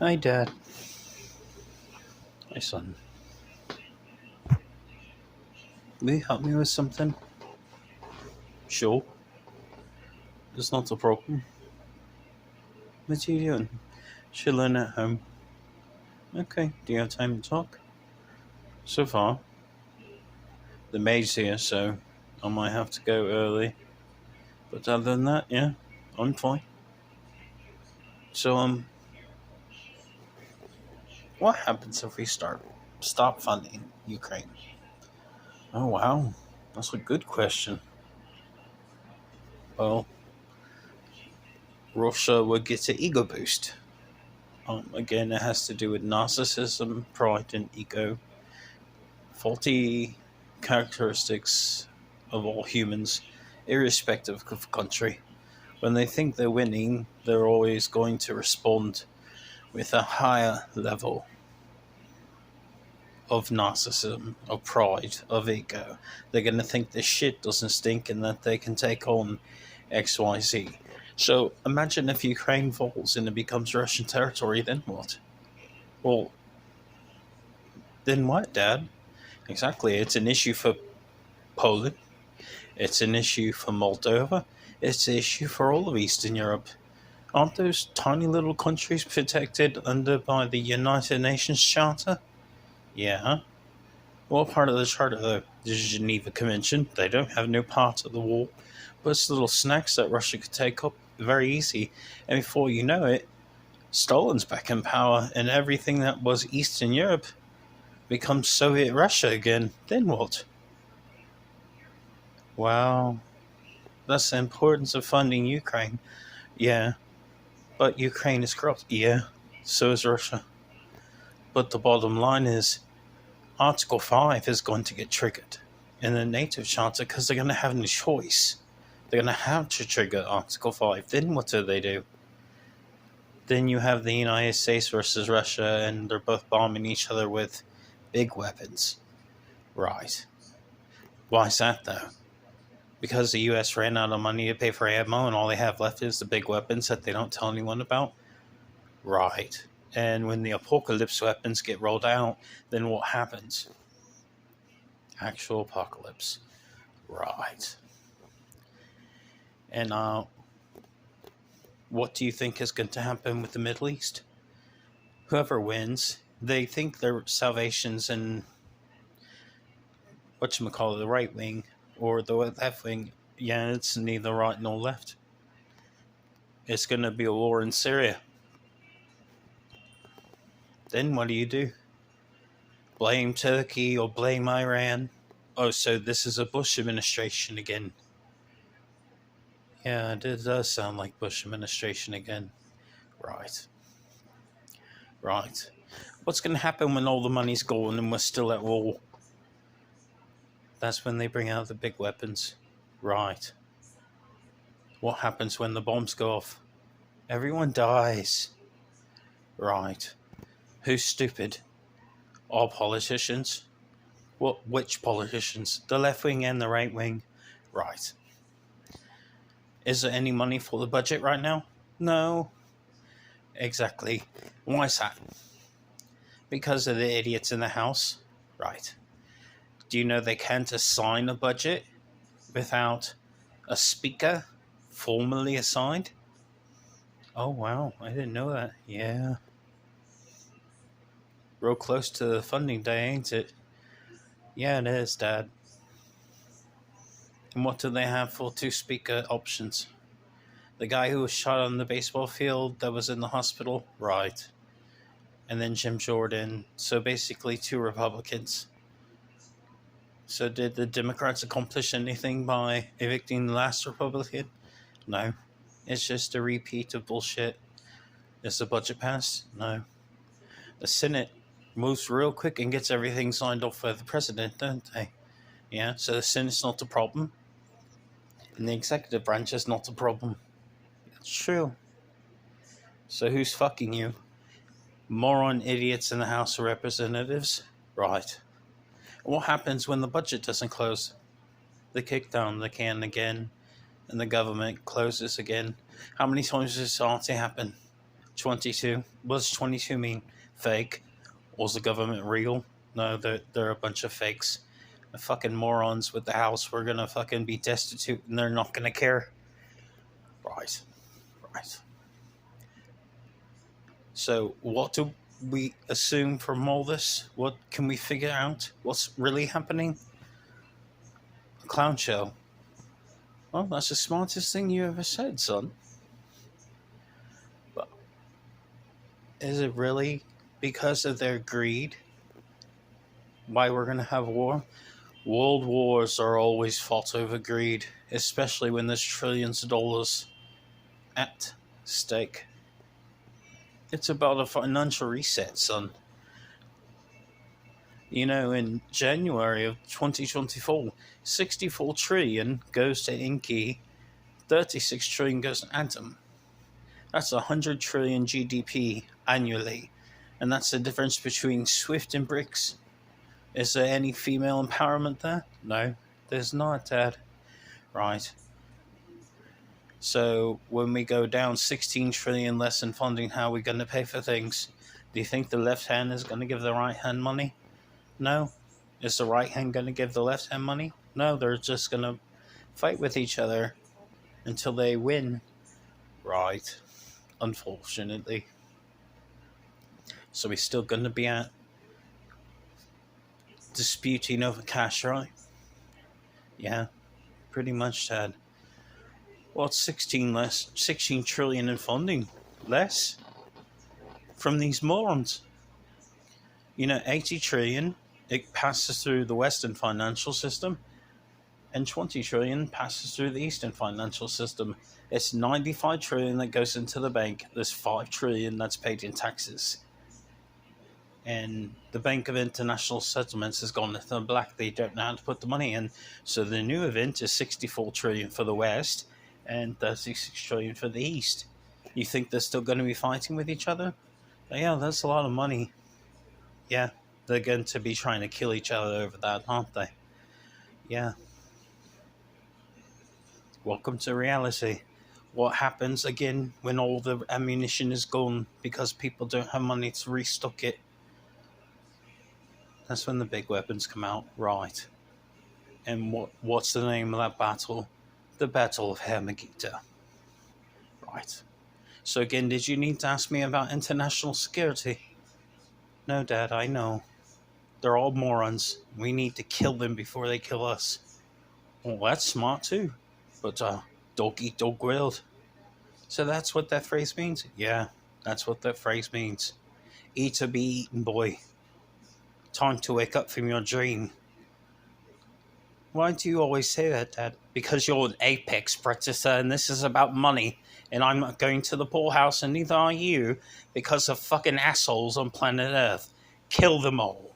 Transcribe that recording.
Hi, Dad. Hi, son. Will you help me with something? Sure. It's not a problem. What are you doing? Chilling at home. Okay. Do you have time to talk? So far, the maid's here, so I might have to go early. But other than that, yeah, I'm fine. So, what happens if we stop funding Ukraine? Oh wow, that's a good question. Well, Russia would get an ego boost. Again, it has to do with narcissism, pride, and ego. Faulty characteristics of all humans, irrespective of country. When they think they're winning, they're always going to respond with a higher level of narcissism, of pride, of ego. They're going to think this shit doesn't stink and that they can take on XYZ. So imagine if Ukraine falls and it becomes Russian territory, then what? Well, then what, Dad? Exactly. It's an issue for Poland. It's an issue for Moldova. It's an issue for all of Eastern Europe. Aren't those tiny little countries protected under by the United Nations Charter? Yeah. What part of the charter, though? The Geneva Convention. They don't have no part of the war, but it's little snacks that Russia could take up very easy. And before you know it, Stalin's back in power, and everything that was Eastern Europe becomes Soviet Russia again. Then what? Wow. That's the importance of funding Ukraine. Yeah. But Ukraine is corrupt. Yeah. So is Russia. But the bottom line is Article 5 is going to get triggered in the NATO Charter because they're going to have no choice. They're going to have to trigger Article 5. Then what do? Then you have the United States versus Russia, and they're both bombing each other with big weapons. Right. Why is that, though? Because the U.S. ran out of money to pay for ammo, and all they have left is the big weapons that they don't tell anyone about? Right. And when the apocalypse weapons get rolled out, then what happens? Actual apocalypse. Right. And what do you think is going to happen with the Middle East? Whoever wins, they think their salvation's in whatchamacallit, the right wing or the left wing. Yeah, it's neither right nor left. It's going to be a war in Syria. Then what do? Blame Turkey or blame Iran? Oh, so this is a Bush administration again. Yeah, it does sound like Bush administration again. Right. Right. What's going to happen when all the money's gone and we're still at war? That's when they bring out the big weapons. Right. What happens when the bombs go off? Everyone dies. Right. Who's stupid? All politicians? What? Which politicians? The left wing and the right wing? Right. Is there any money for the budget right now? No. Exactly. Why is that? Because of the idiots in the House? Right. Do you know they can't assign a budget without a speaker formally assigned? Oh, wow. I didn't know that. Yeah. Real close to the funding day, ain't it? Yeah, it is, Dad. And what do they have for two speaker options? The guy who was shot on the baseball field that was in the hospital? Right. And then Jim Jordan. So basically, two Republicans. So did the Democrats accomplish anything by evicting the last Republican? No. It's just a repeat of bullshit. Is the budget passed? No. The Senate moves real quick and gets everything signed off by the president, don't they? Yeah, so the Senate's not a problem. And the executive branch is not a problem. That's true. So who's fucking you? Moron idiots in the House of Representatives? Right. What happens when the budget doesn't close? They kick down the can again, and the government closes again. How many times does this already happen? 22. What does 22 mean? Fake. Was the government real? No, they're a bunch of fakes. The fucking morons with the house. We're gonna fucking be destitute and they're not gonna care. Right. Right. So, what do we assume from all this? What can we figure out? What's really happening? A clown show. Well, that's the smartest thing you ever said, son. But is it really because of their greed why we're going to have war? World wars are always fought over greed, especially when there's trillions of dollars at stake. It's about a financial reset, son. You know, in January of 2024, 64 trillion goes to Inky, 36 trillion goes to Atom. That's 100 trillion GDP annually. And that's the difference between Swift and BRICS. Is there any female empowerment there? No, there's not, Dad. Right. So when we go down 16 trillion less in funding, how are we going to pay for things? Do you think the left hand is going to give the right hand money? No. Is the right hand going to give the left hand money? No, they're just going to fight with each other until they win. Right. Unfortunately. So we're still going to be at disputing over cash, right? Yeah, pretty much, Dad. Well, it's 16 trillion in funding less from these morons. 80 trillion, it passes through the Western financial system, and 20 trillion passes through the Eastern financial system. It's 95 trillion that goes into the bank. There's 5 trillion that's paid in taxes. And the Bank of International Settlements has gone into the black. They don't know how to put the money in. So the new event is 64 trillion for the West and 36 trillion for the East. You think they're still going to be fighting with each other? Yeah, that's a lot of money. Yeah, they're going to be trying to kill each other over that, aren't they? Yeah. Welcome to reality. What happens again when all the ammunition is gone because people don't have money to restock it? That's when the big weapons come out, right? And what's the name of that battle? The Battle of Hermagita. Right. So again, did you need to ask me about international security? No, Dad, I know. They're all morons. We need to kill them before they kill us. Well, that's smart too. But dog eat dog grilled. So that's what that phrase means? Yeah, that's what that phrase means. Eat or be eaten, boy. Time to wake up from your dream. Why do you always say that, Dad? Because you're an apex predator and this is about money. And I'm not going to the poorhouse and neither are you because of fucking assholes on planet Earth. Kill them all.